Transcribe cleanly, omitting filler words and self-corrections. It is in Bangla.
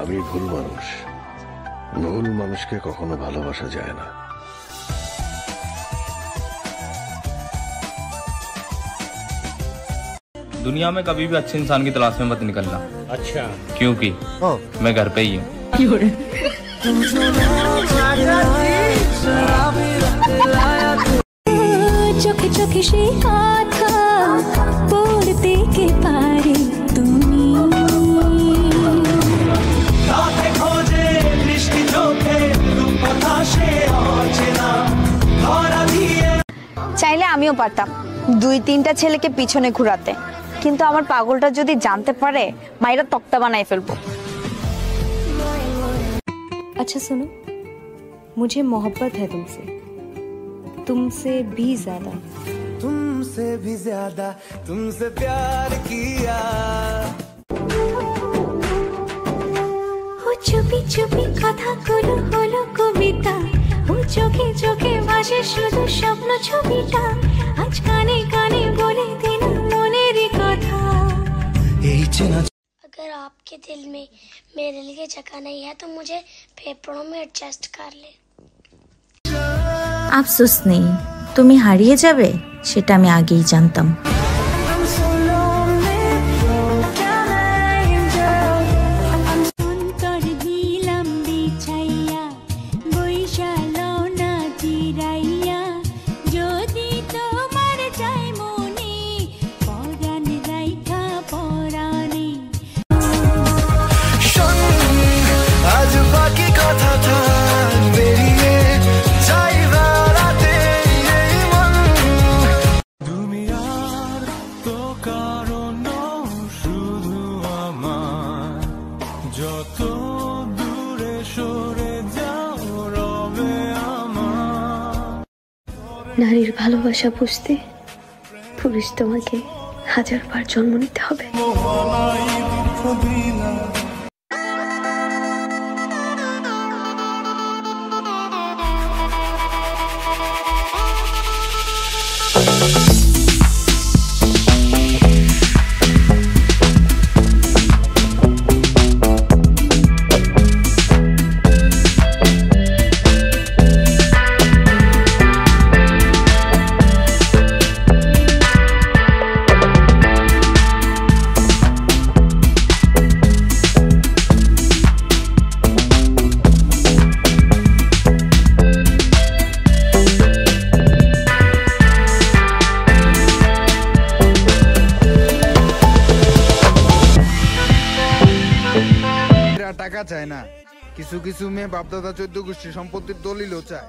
আমি ভুল মানুষ, ভুল মানুষকে কখনো ভালোবাসা যায় না। दुनिया में कभी भी अच्छे इंसान की तलाश में मत निकलना। अच्छा, क्योंकि मैं घर पे ही हूँ। চোখে চোখে সেই কথা পড়তে কে পারে তুমি রাতে খোঁজে বৃষ্টি চোখে কথা সে অচেনা ধরা দিয়ে। চাইলে আমিও পারতাম 2-3টা ছেলেকে পিছনে ঘুরাতে, কিন্তু আমার পাগলটা যদি জানতে পারে মাইরা তক্তা বানাই ফেলবো। अच्छा सुनो, मुझे मोहब्बत है तुमसे भी ज्यादा, तुमसे प्यार किया। ও চুপি চুপি কথা গুলো হলো কবিতা, ও চোখে চোখে ভাসে শুধু স্বপ্ন ছবিটা, আজ কানে কানে বলে দিন মনের কথা। अगर आपके दिल में मेरे लिए जगह नहीं है तो मुझे फेफड़ों में एडजस्ट कर ले। আফসোস নেই, তুমি হারিয়ে যাবে সেটা আমি আগেই জানতাম। নারীর ভালোবাসা বুঝতে পুরুষ তোমাকে 1000 বার জন্ম নিতে হবে। টাকা চায় না, কিছু কিছু মেয়ে বাপদাদা 14 গোষ্ঠী সম্পত্তির দলিলও চায়।